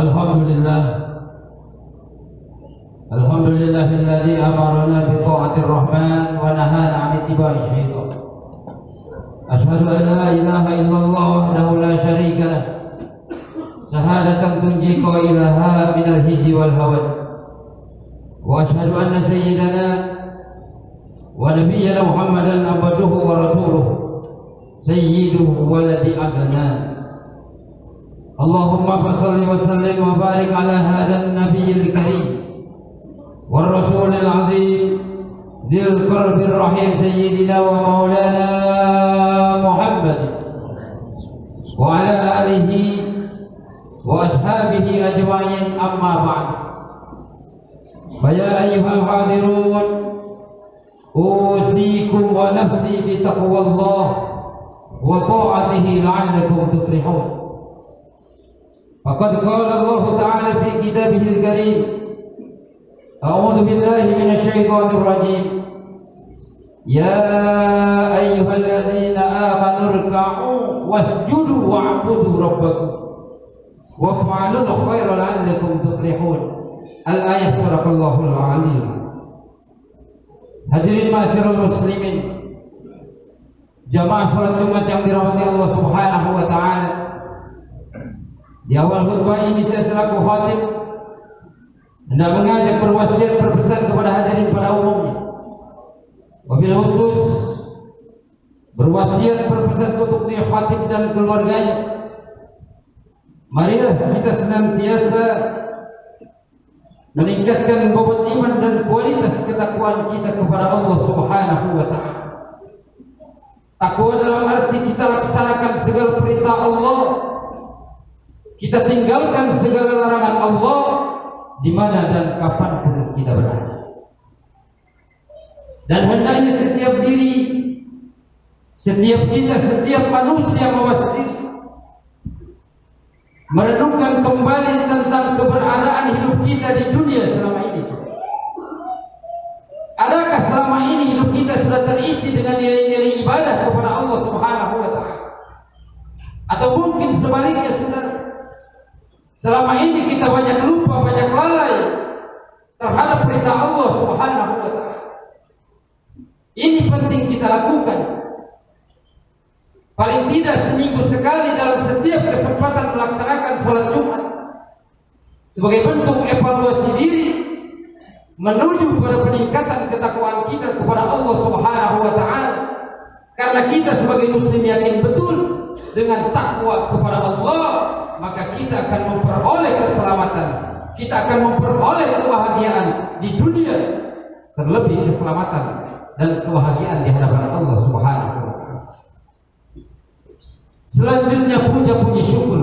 Alhamdulillah, alhamdulillahilladzi amarna bi ta'atir rahman wa nahana 'an ittiba'i syaitan. Asyhadu an la ilaha illallah wahdahu la syarika lah, syahadatan tunji qailaha minal hijri wal hawan. Wa asyhadu anna sayyidana wa nabiyyana Muhammadan abduhu wa rasuluhu sayyidu waladi adnan. Allahumma salli wa sallim wa barik ala hadan nabiyil karim war rasulil azim dzil qalbir rahim sayyidina wa maulana Muhammad wa ala alihi wa ashabihi ajma'in, amma ba'd. Ya ayyuhal hadirun, usikum wa nafsi bi taqwallah wa ta'atihi la'allakum tuflihun. Faqad qala Allah Ta'ala fi kitabihil karim, a'udzu billahi minasy syaithanir rajim. Ya ayyuhalladzina amanu ruk'u wasjudu wa'budu rabbakum waf'alul khaira la'allakum tuflihun. Al-ayat sadaqallahul azim. Hadirin ma'asyiral muslimin, jamaah salat Jumat yang dirahmati Allah Subhanahu wa taala. Di awal khutbah ini saya selaku khatib hendak mengajak, berwasiat, berpesan kepada hadirin pada umumnya, wabil khusus berwasiat, berpesan untuk di khatib dan keluarganya. Marilah kita senantiasa meningkatkan bobot iman dan kualitas ketakwaan kita kepada Allah Subhanahu wa ta'ala. Takwa dalam arti kita laksanakan segala perintah Allah, kita tinggalkan segala larangan Allah di mana dan kapan pun kita berada. Dan hendaknya setiap diri, setiap kita, setiap manusia mawas diri merenungkan kembali tentang keberadaan hidup kita di dunia selama ini. Adakah selama ini hidup kita sudah terisi dengan nilai-nilai ibadah kepada Allah Subhanahu wa ta'ala? Atau mungkin sebaliknya, saudara, selama ini kita banyak lupa, banyak lalai terhadap perintah Allah Subhanahu wa ta'ala. Ini penting kita lakukan. Paling tidak seminggu sekali dalam setiap kesempatan melaksanakan sholat Jumat, sebagai bentuk evaluasi diri menuju pada peningkatan ketakwaan kita kepada Allah Subhanahu wa ta'ala. Karena kita sebagai muslim yakin betul dengan takwa kepada Allah, maka kita akan memperoleh keselamatan, kita akan memperoleh kebahagiaan di dunia, terlebih keselamatan dan kebahagiaan di hadapan Allah Subhanahu wa ta'ala. Selanjutnya, puja puji syukur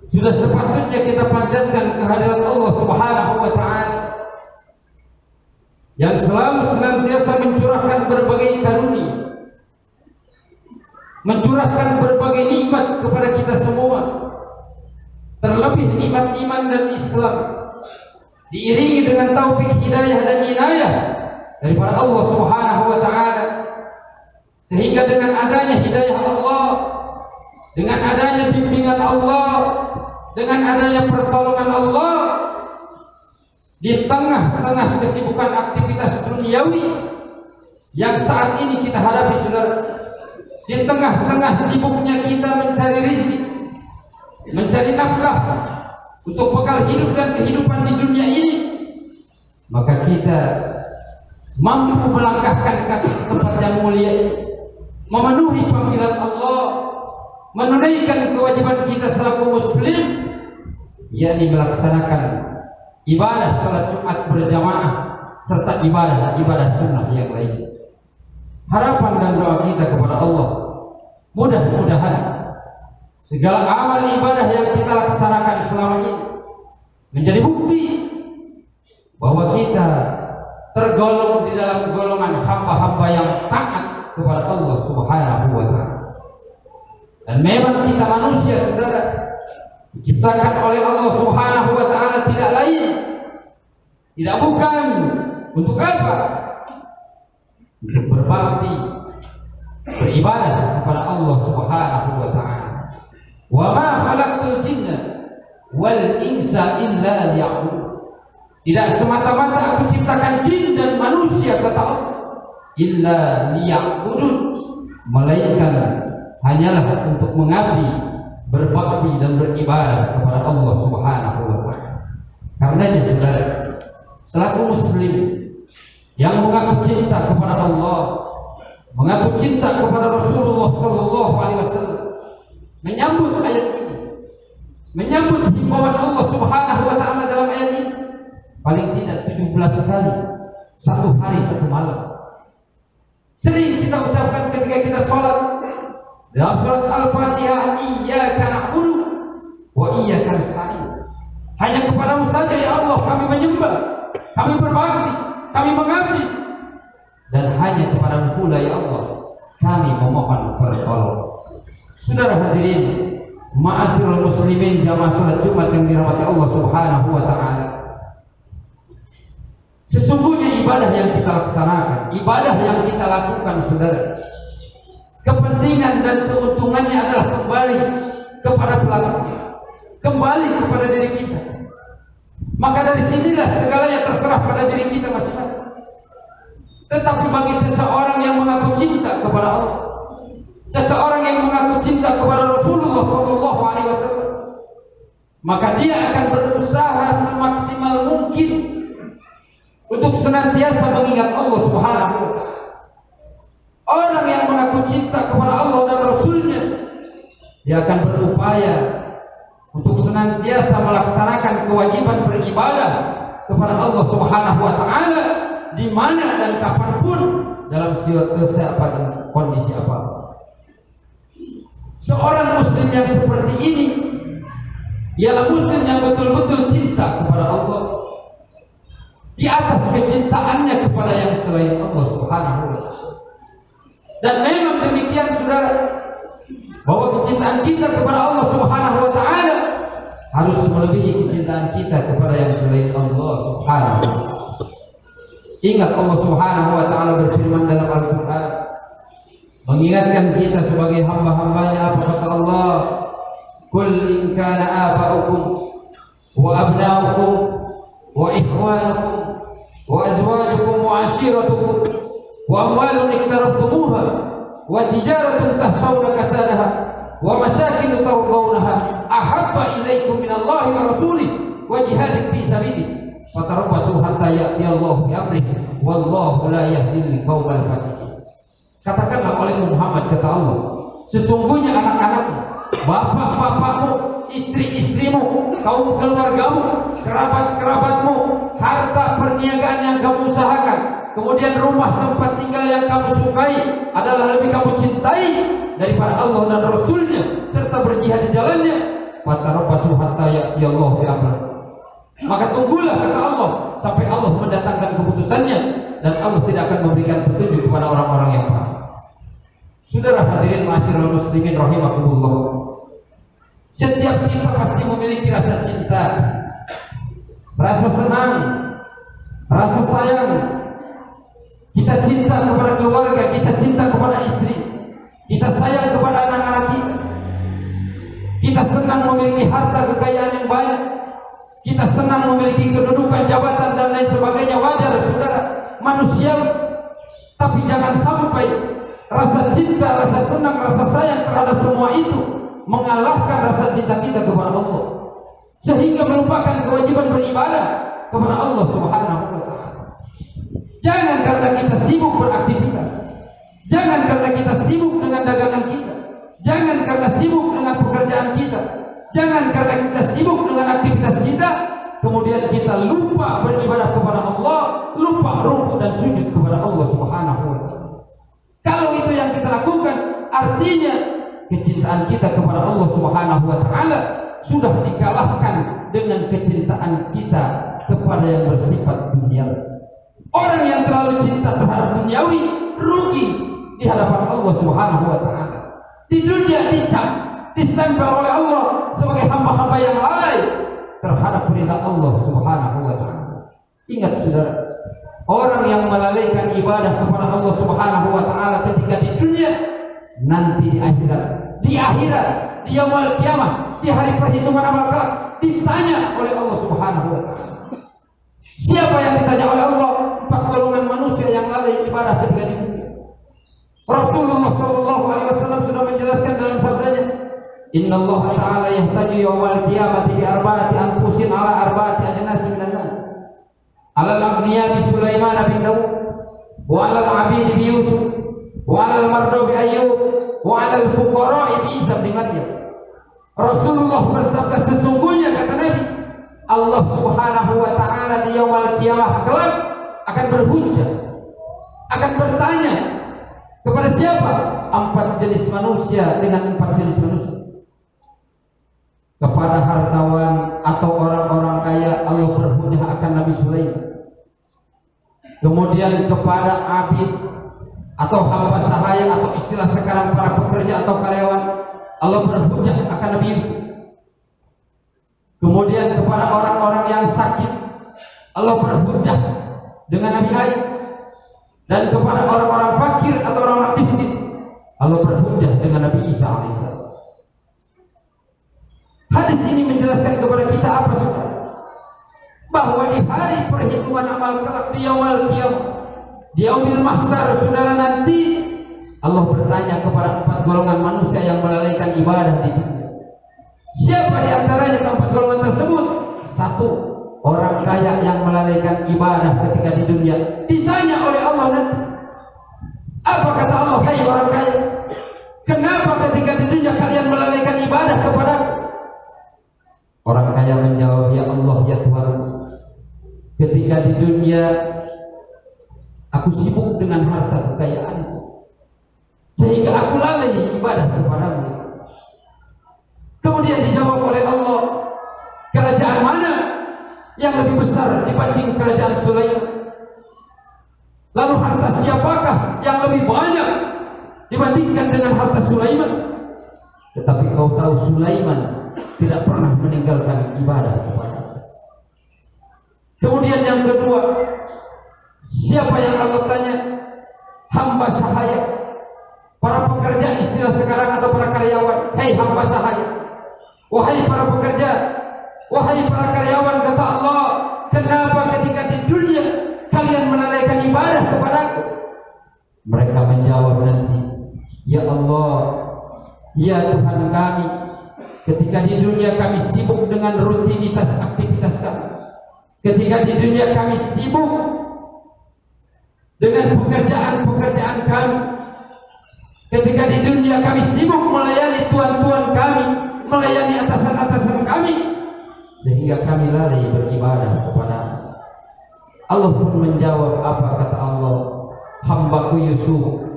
sudah sepatutnya kita panjatkan kehadirat Allah Subhanahu wa ta'ala yang selalu senantiasa mencurahkan berbagai karunia, mencurahkan berbagai nikmat kepada kita semua, terlebih nikmat iman dan Islam, diiringi dengan taufik, hidayah dan inayah daripada Allah Subhanahu wa ta'ala. Sehingga dengan adanya hidayah Allah, dengan adanya bimbingan Allah, dengan adanya pertolongan Allah, di tengah-tengah kesibukan aktivitas duniawi yang saat ini kita hadapi, saudara, di tengah-tengah sibuknya kita mencari rezeki, mencari nafkah untuk bekal hidup dan kehidupan di dunia ini, maka kita mampu melangkahkan kaki ke tempat yang mulia ini, memenuhi panggilan Allah, menunaikan kewajiban kita selaku muslim, yakni melaksanakan ibadah salat Jumat berjamaah serta ibadah sunnah yang lain. Harapan dan doa kita kepada Allah, mudah-mudahan segala amal ibadah yang kita laksanakan selama ini menjadi bukti bahwa kita tergolong di dalam golongan hamba-hamba yang taat kepada Allah Subhanahu wa ta'ala. Dan memang kita manusia, saudara, diciptakan oleh Allah Subhanahu wa ta'ala tidak lain, tidak bukan untuk apa? Untuk berbakti, beribadah kepada Allah Subhanahu wa ta'ala. Wa ma khalaqtul jinna wal insa illa liya'budun. Tidak semata-mata aku ciptakan jin dan manusia kata Allah, illa liya'budun, melainkan hanyalah untuk mengabdi, berbakti dan beribadah kepada Allah Subhanahu wa taala. Karenanya saudara, selaku muslim yang mengaku cinta kepada Allah, mengaku cinta kepada Rasulullah sallallahu alaihi wasallam, menyambut ayat ini, menyambut himbauan Allah Subhanahu wa taala dalam ayat ini, paling tidak 17 kali, satu hari satu malam. Sering kita ucapkan ketika kita sholat dalam surat Al-Fatihah, iyyaka na'budu wa iyyaka nasta'in. Hanya kepadamu saja ya Allah kami menyembah, kami berbakti, kami mengabdi, dan hanya kepadamu pula ya Allah kami memohon pertolongan. Saudara hadirin, ma'asyiral muslimin jamaah salat Jumat yang dirahmati Allah Subhanahu wa taala. Sesungguhnya ibadah yang kita laksanakan, ibadah yang kita lakukan saudara, kepentingan dan keuntungannya adalah kembali kepada pelakunya, kembali kepada diri kita. Maka dari sinilah segalanya terserah pada diri kita masing-masing. Tetapi bagi seseorang yang mengaku cinta kepada Allah, seseorang yang mengaku cinta kepada Rasulullah sallallahu alaihi wasallam, maka dia akan berusaha semaksimal mungkin untuk senantiasa mengingat Allah Subhanahu wa taala. Orang yang mengaku cinta kepada Allah dan Rasulnya, dia akan berupaya untuk senantiasa melaksanakan kewajiban beribadah kepada Allah Subhanahu wa taala di mana dan kapanpun, dalam situasi apa dan kondisi apa. Seorang muslim yang seperti ini ialah muslim yang betul-betul cinta kepada Allah, di atas kecintaannya kepada yang selain Allah Subhanahu wa taala. Dan memang demikian saudara, bahwa kecintaan kita kepada Allah Subhanahu wa taala harus melebihi kecintaan kita kepada yang selain Allah Subhanahu wa taala. Ingat Allah Subhanahu wa taala berfirman dalam Al-Qur'an, mengingatkan kita sebagai hamba-hambanya. Apa kata Allah? Qul in kana aba'ukum wa abna'ukum wa ikhwanukum wa azwajukum wa ashiratukum wa amwalun iktarabtumuha wa tijaratun tahsawna kasadaha wa masakin tardawnaha ahabba ilaikum minallahi wa rasulih wa jihadin fi sabilih fatarabbasu hatta ya'ti Allahu bi amrih wallahu la yahdil qaumal fasiqin. Katakanlah oleh Muhammad, kata Allah, sesungguhnya anak-anakmu, bapak-bapakmu, istri-istrimu, kaum keluargamu, kerabat-kerabatmu, harta perniagaan yang kamu usahakan, kemudian rumah tempat tinggal yang kamu sukai adalah lebih kamu cintai daripada Allah dan Rasulnya serta berjihad di jalannya. Fatarabbasu hatta ya'ti Allah bi amrih. Maka tunggulah, kata Allah, sampai Allah mendatangkan keputusannya, dan Allah tidak akan memberikan petunjuk kepada orang-orang yang fasik. Saudara hadirin ma'asyiral muslimin rahimakumullah, setiap kita pasti memiliki rasa cinta, rasa senang, rasa sayang. Kita cinta kepada keluarga, kita cinta kepada istri, kita sayang kepada anak-anak kita, kita senang memiliki harta kekayaan yang banyak, kita senang memiliki kedudukan, jabatan dan lain sebagainya. Wajar saudara, manusiawi. Tapi jangan sampai rasa cinta, rasa senang, rasa sayang terhadap semua itu mengalahkan rasa cinta kita kepada Allah, sehingga melupakan kewajiban beribadah kepada Allah Subhanahu wa taala. Jangan karena kita sibuk beraktivitas, jangan karena kita sibuk dengan dagangan kita, jangan karena sibuk dengan pekerjaan kita, jangan karena kita sibuk dengan aktivitas kita, kemudian kita lupa beribadah kepada Allah, lupa rukuk dan sujud kepada Allah Subhanahu wa taala. Kalau itu yang kita lakukan, artinya kecintaan kita kepada Allah Subhanahu wa taala sudah dikalahkan dengan kecintaan kita kepada yang bersifat duniawi. Orang yang terlalu cinta terhadap duniawi rugi di hadapan Allah Subhanahu wa taala. Di dunia dicap, distempel oleh Allah sebagai hamba-hamba yang lalai terhadap perintah Allah Subhanahu wa taala. Ingat saudara, orang yang melalaikan ibadah kepada Allah Subhanahu wa taala ketika di dunia, nanti di akhirat, di yaumul kiamah, di hari perhitungan amal kelak, ditanya oleh Allah Subhanahu wa taala. Siapa yang ditanya oleh Allah? 4 golongan manusia yang lalai ibadah ketika di dunia. Rasulullah sallallahu alaihi wasallam sudah menjelaskan dalam sabdanya, "Inna Allah ta'ala yahtaju yawmal qiyamati bi arba'ati anfusin ala arba'ati ajnasi minan nas. 'Ala al-aghniya bi Sulaiman bin Dawud, wa 'ala al-'abid bi Yusuf, wa 'ala al-marda bi Ayyub, wa 'ala al-fuqara bi Isa bin Maryam." Rasulullah bersabda, sesungguhnya kata Nabi, Allah Subhanahu wa taala di yaumul qiyamah kelak akan berhujjah, akan bertanya kepada siapa? 4 jenis manusia dengan 4 jenis manusia. Kepada hartawan atau orang-orang kaya Allah berhujjah akan Nabi Sulaiman. Kemudian kepada abid atau hamba sahaya atau istilah sekarang para pekerja atau karyawan Allah berhujjah akan Nabi Yusuf. Kemudian kepada orang-orang yang sakit Allah berhujjah dengan Nabi Ayub. Dan kepada orang-orang fakir atau orang-orang miskin Allah berhujjah dengan Nabi Isa alaihissalam. Hadis ini menjelaskan kepada kita apa, saudara? Bahwa di hari perhitungan amal kelak di yaumul qiyamah, di yaumil mahsyar, saudara, nanti Allah bertanya kepada 4 golongan manusia yang melalaikan ibadah di dunia. Siapa di antaranya 4 golongan tersebut? 1, orang kaya yang melalaikan ibadah ketika di dunia. Ditanya oleh Allah nanti, apa kata Allah? Hai orang kaya, kenapa ketika di dunia kalian melalaikan ibadah kepadaku? Orang kaya menjawab, ya Allah, ya Tuhan, ketika di dunia aku sibuk dengan harta kekayaanku sehingga aku lalai ibadah kepadamu. Kemudian dijawab oleh Allah, kerajaan mana yang lebih besar dibanding kerajaan Sulaiman? Lalu harta siapakah yang lebih banyak dibandingkan dengan harta Sulaiman? Tetapi kau tahu Sulaiman tidak pernah meninggalkan ibadah kepada. Kemudian yang kedua, siapa yang Allah tanya? Hamba sahaya, para pekerja istilah sekarang atau para karyawan. Hei hamba sahaya, wahai para pekerja, wahai para karyawan, kata Allah, kenapa ketika di dunia kalian melalaikan ibadah kepadaku? Mereka menjawab nanti, ya Allah, ya Tuhan kami, ketika di dunia kami sibuk dengan rutinitas aktivitas kami, ketika di dunia kami sibuk dengan pekerjaan-pekerjaan kami, ketika di dunia kami sibuk melayani tuan-tuan kami, melayani atasan-atasan kami, sehingga kami lalai beribadah kepada Allah. Pun menjawab, apa kata Allah? Hambaku Yusuf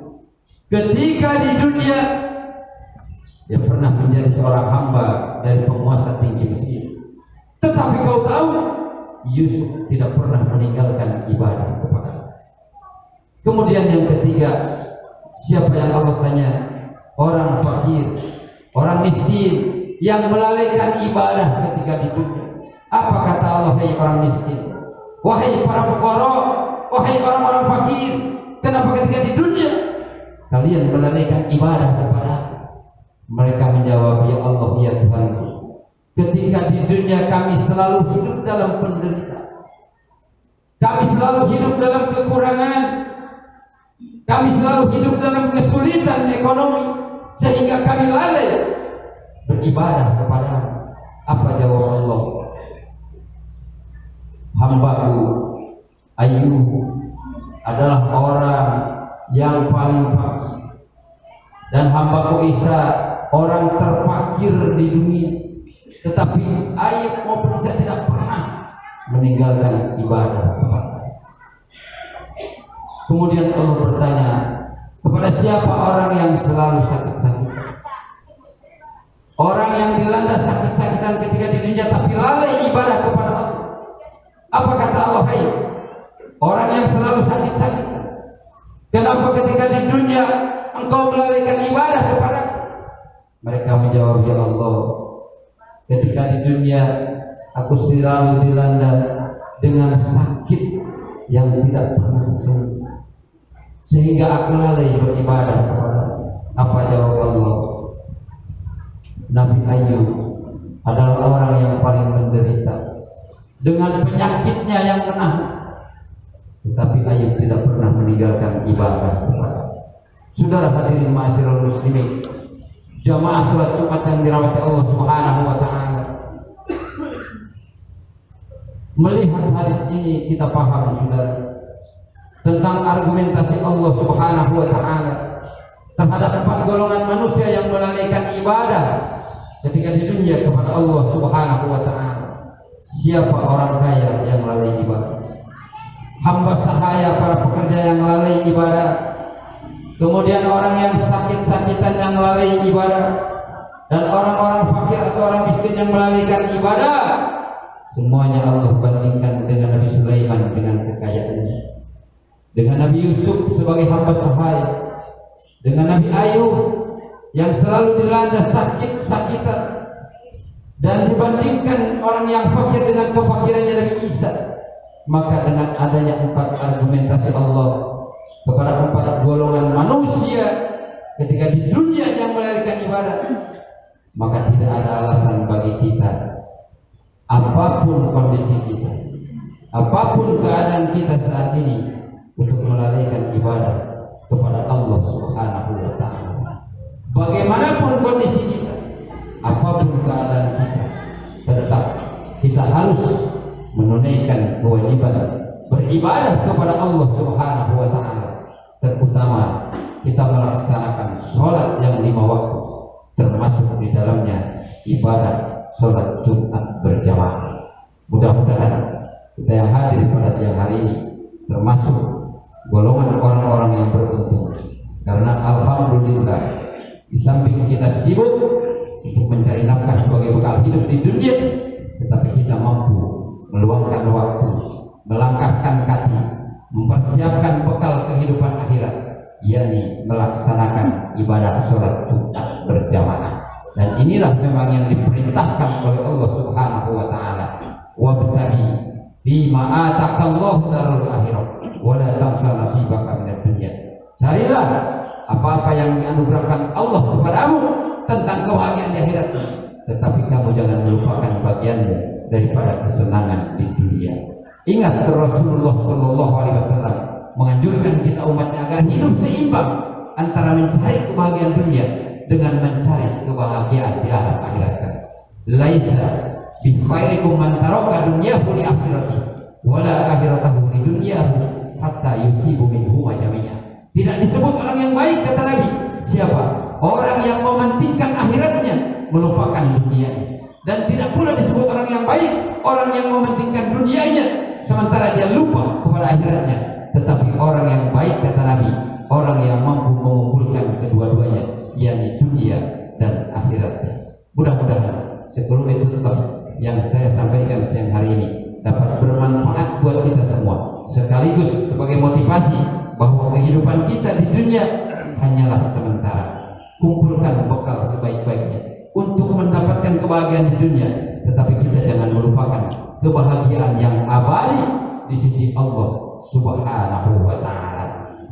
ketika di dunia dia pernah menjadi seorang hamba dari penguasa tinggi Mesir, tetapi kau tahu Yusuf tidak pernah meninggalkan ibadah kepada. Kemudian yang ketiga, siapa yang Allah tanya? Orang fakir, orang miskin yang melalaikan ibadah ketika di dunia. Apa kata Allah? Hai orang miskin, wahai para fuqara, wahai orang-orang fakir, kenapa ketika di dunia kalian melalaikan ibadah kepada Aku? Mereka menjawab, ya Allah, ya Tuhan, ketika di dunia kami selalu hidup dalam penderitaan, kami selalu hidup dalam kekurangan, kami selalu hidup dalam kesulitan ekonomi, sehingga kami lalai beribadah kepada-Mu. Apa jawab Allah? Hambaku Ayub adalah orang yang paling fakir, dan hambaku Isa orang terfakir di dunia, tetapi Ayub maupun Isa tidak pernah meninggalkan ibadah kepada. Kemudian Allah bertanya, kepada siapa orang yang selalu sakit-sakitan? Orang yang dilanda sakit-sakitan ketika di dunia tapi lalai ibadah kepada Allah. Apa kata Allah? Hai orang yang selalu sakit-sakitan, kenapa ketika di dunia engkau melalaikan ibadah kepada Aku? Mereka menjawab, ya Allah, ketika di dunia aku selalu dilanda dengan sakit yang tidak pernah sembuh, sehingga aku lalai beribadah kepada. Apa jawab Allah? Nabi Ayub adalah orang yang paling dengan penyakitnya yang menahun, tetapi Ayub tidak pernah meninggalkan ibadah kepada. Saudara hadirin ma'asyiral muslimin, jamaah salat Jumat yang dirahmati Allah Subhanahu wa taala. Melihat hadis ini kita paham, saudara, tentang argumentasi Allah Subhanahu wa taala terhadap 4 golongan manusia yang melalaikan ibadah ketika di dunia kepada Allah Subhanahu wa taala. Siapa orang kaya yang lalai ibadah? Hamba sahaya, para pekerja yang lalai ibadah. Kemudian orang yang sakit-sakitan yang lalai ibadah, dan orang-orang fakir atau orang miskin yang melalaikan ibadah. Semuanya Allah bandingkan dengan Nabi Sulaiman dengan kekayaannya, dengan Nabi Yusuf sebagai hamba sahaya, dengan Nabi Ayub yang selalu dilanda sakit-sakitan, dan dibandingkan orang yang fakir dengan kefakirannya Nabi Isa. Maka dengan adanya 4 argumentasi Allah kepada 4 golongan manusia ketika di dunia yang melalaikan ibadah, maka tidak ada alasan bagi kita, apapun kondisi kita, apapun keadaan kita saat ini, untuk melalaikan ibadah kepada Allah Subhanahu wa taala. Bagaimanapun kondisi kita, apapun keadaan kita, tetap kita harus menunaikan kewajiban beribadah kepada Allah Subhanahu wa taala. Terutama kita melaksanakan sholat yang 5 waktu, termasuk di dalamnya ibadah sholat Jumat berjamaah. Mudah-mudahan kita yang hadir pada siang hari ini termasuk golongan orang-orang yang beruntung, karena alhamdulillah di samping kita sibuk untuk mencari nafkah sebagai bekal hidup di dunia, tetapi kita mampu meluangkan waktu, melangkahkan kaki, mempersiapkan bekal kehidupan akhirat, yakni melaksanakan ibadah sholat Jumat berjamaah. Dan inilah memang yang diperintahkan oleh Allah Subhanahu wa taala. Wabtaghi bima atakallahu darul akhirah wa la tansa nasibaka minad dunya. Carilah apa-apa yang dianugerahkan Allah kepadamu tentang kebahagiaan di akhirat, tetapi kamu jangan melupakan bagianmu daripada kesenangan di dunia. Ingat, Rasulullah Shallallahu Alaihi Wasallam menganjurkan kita umatnya agar hidup seimbang antara mencari kebahagiaan dunia dengan mencari kebahagiaan di akhirat. Laisa bi khairikum man taraka dunyahu li akhirati wala akhiratahu li dunyahu hatta yusibu minhu jami'an. Tidak disebut orang yang baik, kata Nabi, siapa? Orang yang mementingkan akhiratnya melupakan dunianya. Dan tidak pula disebut orang yang baik orang yang mementingkan dunianya sementara dia lupa kepada akhiratnya. Tetapi orang yang baik, kata Nabi, orang yang mampu mengumpulkan kedua-duanya, yakni dunia dan akhiratnya. Mudah-mudahan sebelum itu yang saya sampaikan siang hari ini dapat bermanfaat buat kita semua, sekaligus sebagai motivasi bahwa kehidupan kita di dunia hanyalah sementara. Kumpulkan bekal sebaik-baiknya untuk mendapatkan kebahagiaan di dunia, tetapi kita jangan melupakan kebahagiaan yang abadi di sisi Allah Subhanahu wa taala.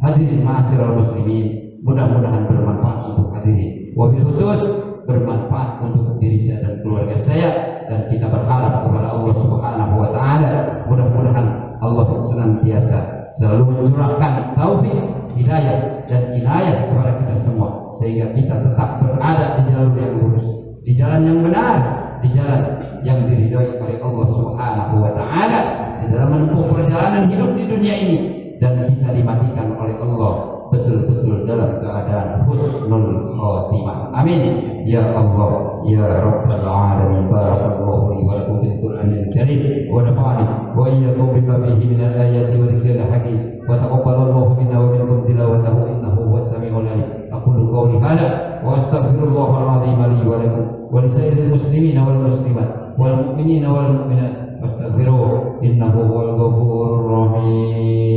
Hadirin ma'asyiral muslimin, mudah-mudahan bermanfaat untuk hadirin, wabil khusus bermanfaat untuk diri saya dan keluarga saya, dan kita berharap kepada Allah Subhanahu wa taala mudah-mudahan Allah senantiasa selalu mencurahkan taufik, hidayah dan inayah kepada kita semua, sehingga kita tetap berada di jalur yang lurus, di jalan yang benar, di jalan yang diridhoi oleh Allah Subhanahu wa taala di dalam menempuh perjalanan hidup di dunia ini, dan kita dimatikan oleh Allah betul-betul dalam keadaan husnul khatimah. Amin ya Allah ya rabbal alamin. Barakallahu li wa lakum bil Qur'anil karim wa nafa'ani wa iyyakum bima fihi min al-ayati wa dhikril hakim wa taqabbalallahu minna wa minkum tilawatahu innahu huwas samiul alim. Aqulu qawli hadha wa astaghfirullahal azim li wa lakum wa li sa'iril muslimin wal muslimat wal mu'minin wal mu'minat wastaghfiruhu innahu huwal ghafurur rahim.